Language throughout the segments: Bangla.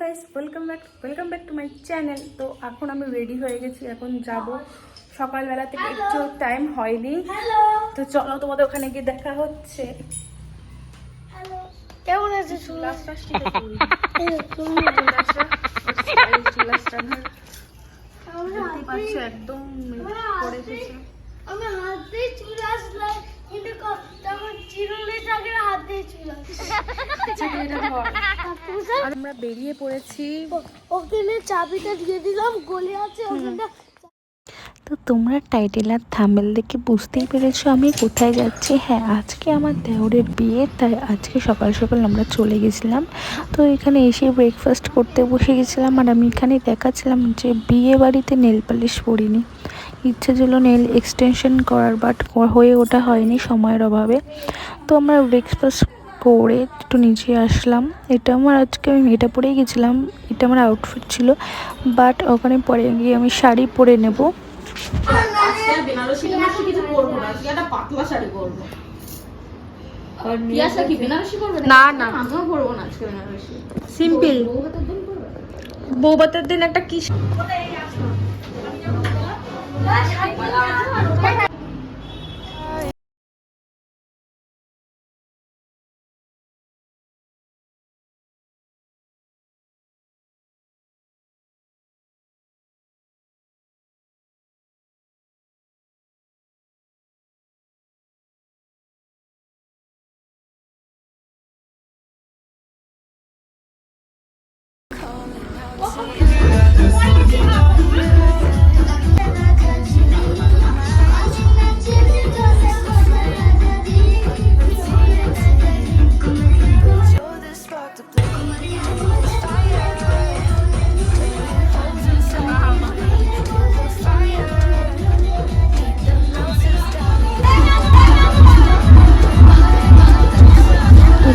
Guys welcome back to my channel. তো এখন আমি রেডি হয়ে গেছি, এখন যাব। সকালবেলা থেকে একটু টাইম হয়নি, তো চলো তোমাদের ওখানে গিয়ে দেখা হচ্ছে। কেমন আছে একদম পড়ে এসেছে। আমি হাত দিয়ে চুল আসলাম, কিন্তু তখন চিরুনির আগে হাত দিয়ে চুল আমরা বেরিয়ে পড়েছি। ওখানে চাবিটা দিয়ে দিলাম, গলি আছে ওখানটা। তো তোমরা টাইটেল আর থাম্বনেল দেখে বুঝতেই পেরেছো আমি কোথায় যাচ্ছি। হ্যাঁ, আজকে আমার দেওরের বিয়ে, তাই আজকে সকাল সকাল আমরা চলে গেছিলাম। তো এখানে এসে ব্রেকফাস্ট করতে বসে গেছিলাম, আর আমি এখানে দেখাচ্ছিলাম যে বিয়ে বাড়িতে নেল পালিশ পরিনি। ইচ্ছে ছিল নেল এক্সটেনশন করার, বাট হয়ে ওঠা হয়নি সময়ের অভাবে। তো আমরা ব্রেকফাস্ট করে একটু নিচে আসলাম। এটা আমার আজকে আমি এটা পরেই গেছিলাম, এটা আমার আউটফিট ছিল, বাট ওখানে পরে গিয়ে আমি শাড়ি পরে নেব। না না, সিম্পল বৌভাতের দিন একটা কি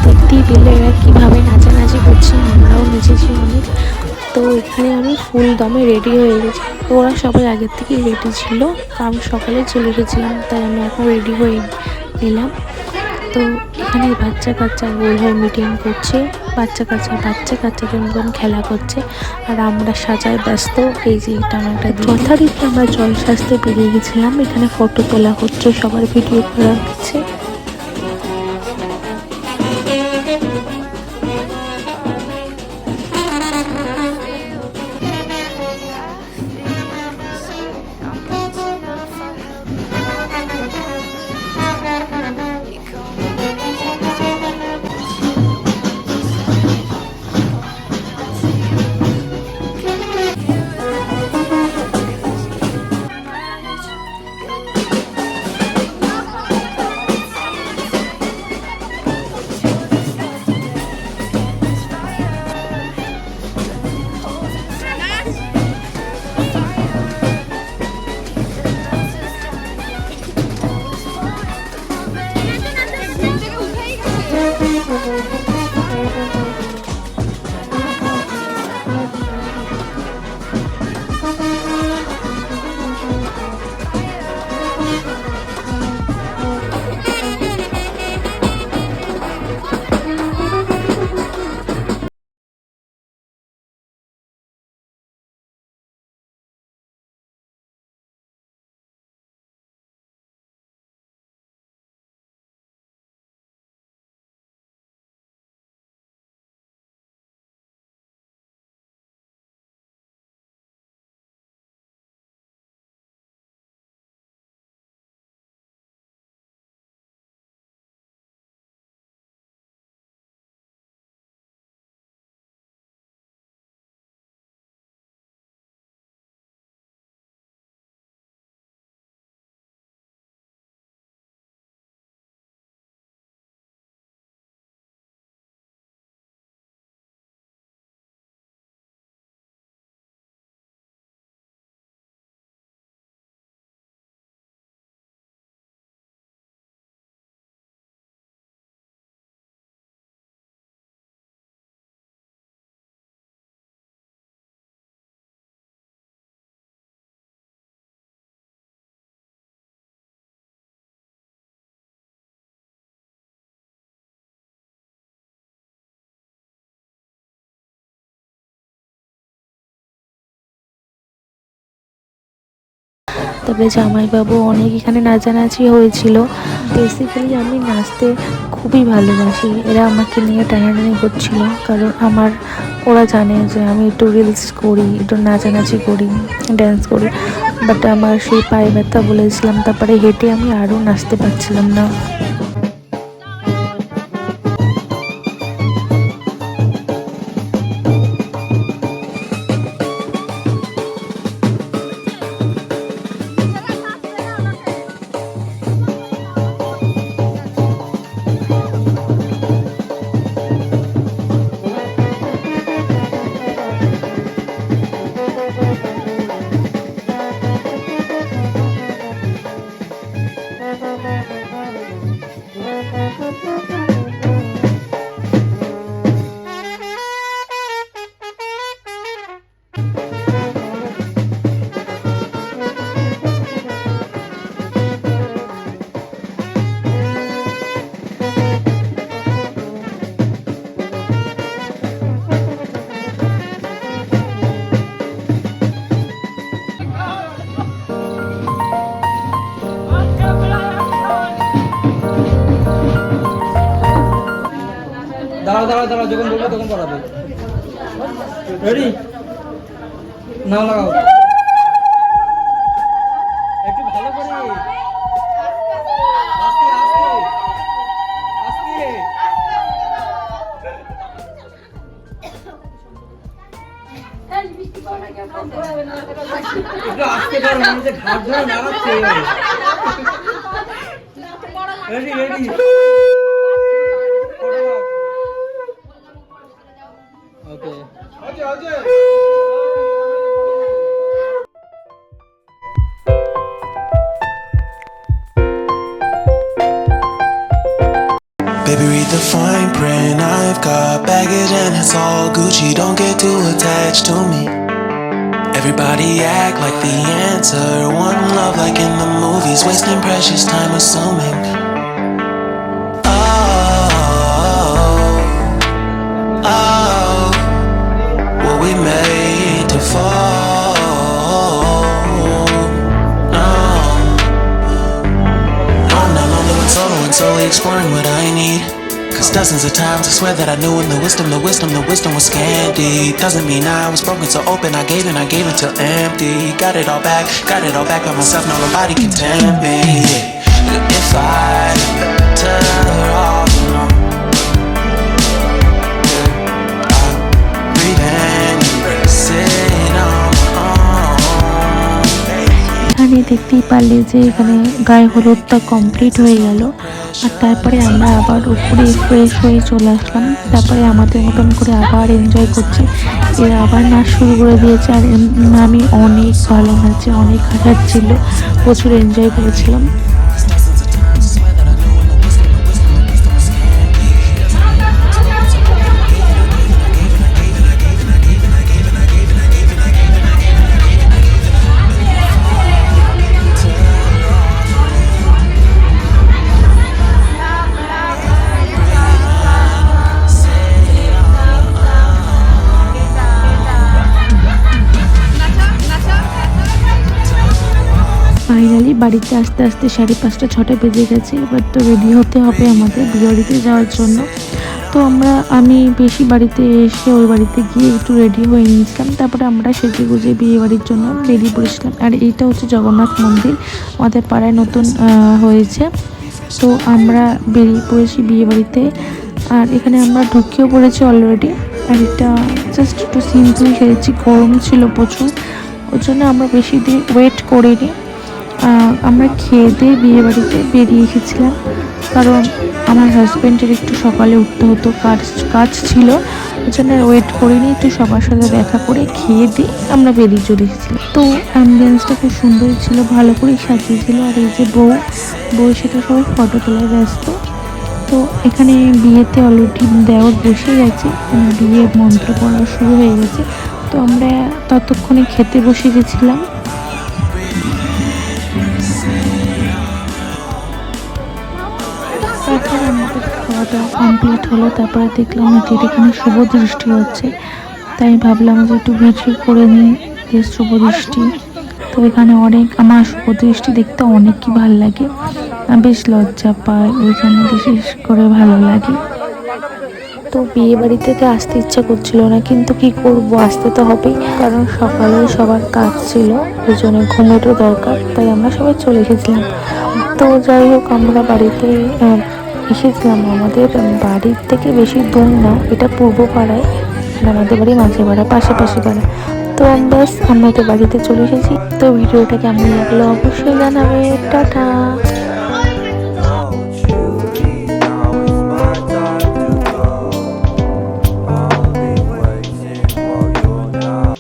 দেখতেই পেলে এরা কীভাবে নাচানাচি করছে, আমরাও নেচেছি অনেক। তো এখানে আমি ফুল দমে রেডি হয়ে গেছি। তো ওরা সবাই আগের থেকেই রেডি ছিল, আমি সকালে চলে এসেছিলাম, তাই আমি এখন রেডি হয়ে নিলাম। তো এখানে বাচ্চা কাচ্চা গোল হয়ে মিটিং করছে, বাচ্চা কাচ্চাদের মতন খেলা করছে, আর আমরা সাজায় ব্যস্ত। এই যে এটা আমার একটা যথারীতি আমরা জল সাজতে বেরিয়ে গেছিলাম। এখানে ফটো তোলা হচ্ছে, সবার ভিডিও করা হচ্ছে। তারপরে জামাইবাবু অনেক এখানে নাচানাচি হয়েছিল। বেসিক্যালি আমি নাচতে খুবই ভালোবাসি, এরা আমাকে নিয়ে টানাটানি করছিল, কারণ ওরা জানে যে আমি একটু রিলস করি, একটু নাচানাচি করি, ড্যান্স করি, বাট আমার সেই পায়ে ব্যথা বলেছিলাম, তারপরে হেঁটে আমি আরও নাচতে পারছিলাম না। দাঁড়াও যখন বলবো তখন পড়াবে। রেডি? নাও লাগাও একটু ভালো করে, আস্তে আস্তে আস্তে। একটু আস্তে করো, আমি যে ঘাট ধরে নাড়াচ্ছি। Ready ready okay. Baby, read the fine print. I've got baggage and it's all Gucci. Don't get too attached to me. Everybody act like the answer. One love like in the movies. Wasting precious time assuming. Oh, were we made to fall? No, I'm not lonely when solo and solely exploring what I need. Cause dozens of times I swear that I knew in the wisdom was scanty. Doesn't mean I was broken so open, I gave it till empty. Got it all back by myself, now nobody can tempt me. If I turn her off, no, breathe in, sit on my own. এখানে দেখতেই পারলে যে এখানে গায়ে হলুদটা কমপ্লিট হয়ে গেল, আর তারপরে আমরা আবার উপরে ফ্রেশ হয়ে চলে আসলাম। তারপরে আমাদের মতন করে আবার এনজয় করছি, এরা আবার নাচ শুরু করে দিয়েছে। আর আমি অনেক ভালো নাচে, অনেক হাসাচ্ছিল, প্রচুর এনজয় করেছিলাম। ফাইনালি বাড়িতে আস্তে আস্তে 5:30-6টা বেজে গেছে। এবার তো রেডি হতে হবে আমাদের বিয়েবাড়িতে যাওয়ার জন্য। তো আমি বেশি বাড়িতে এসে ওই বাড়িতে গিয়ে একটু রেডি হয়ে নিয়েছিলাম, তারপরে আমরা সেজে গুজে বিয়েবাড়ির জন্য বেরিয়ে পড়েছিলাম। আর এইটা হচ্ছে জগন্নাথ মন্দির, আমাদের পাড়ায় নতুন হয়েছে। তো আমরা বেরিয়ে পড়েছি বিয়েবাড়িতে, আর এখানে আমরা ঢুকেও পড়েছি অলরেডি। আর এটা জাস্ট একটু সিম্পল খেয়েছি, গরম ছিল প্রচুর, ওর জন্য আমরা বেশি দিন ওয়েট করিনি। আমরা খেয়ে দিয়ে বিয়ে বাড়িতে বেরিয়ে এসেছিলাম, কারণ আমার হাজব্যান্ডের একটু সকালে উঠতে হতো, কাজ ছিল, ওই জন্য ওয়েট করিনি, একটু সবার সাথে দেখা করে খেয়ে দিয়ে আমরা বেরিয়ে চলে এসেছিলাম। তো অ্যাম্বিয়েন্সটা খুব সুন্দর ছিল, ভালো করেই সাজিয়েছিল। আর এই যে বউ সেটা সবাই ফটো তোলায় ব্যস্ত। তো এখানে বিয়েতে অলরেডি দেওর বসে গেছে, বিয়ে মন্ত্র পড়া শুরু হয়ে গেছে। তো আমরা ততক্ষণে খেতে বসে গেছিলাম। তারপরে আমাদের খাওয়া দাওয়া কমপ্লিট হলো। তারপরে দেখলাম যে এখানে শুভ দৃষ্টি হচ্ছে, তাই ভাবলাম যে একটু ভিডিও করে নিই যে শুভ দৃষ্টি। তো এখানে অনেক আমার দৃষ্টি দেখতে অনেকই ভালো লাগে, বেশ লজ্জা পায়, এখানে বিশেষ করে ভালো লাগে। তো বিয়ে বাড়ি থেকে আসতে ইচ্ছা করছিল না, কিন্তু কি করব, আসতে তো হবেই, কারণ সকালে সবার কাজ ছিল, দুজনে ঘুমেরও দরকার, তাই আমরা সবাই চলে এসেছিলাম। তো যাই হোক, আমরা বাড়িতে এসেছিলাম। আমাদের বাড়ির থেকে বেশি দূর না, এটা পূর্ব পাড়ায়, আমাদের বাড়ি মাঝে পাড়া, পাশাপাশি পাড়া। তো ব্যাস আমরা তো বাড়িতে চলে এসেছি। তো ভিডিওটা কেমন লাগলো অবশ্যই জানাবে। টাটা।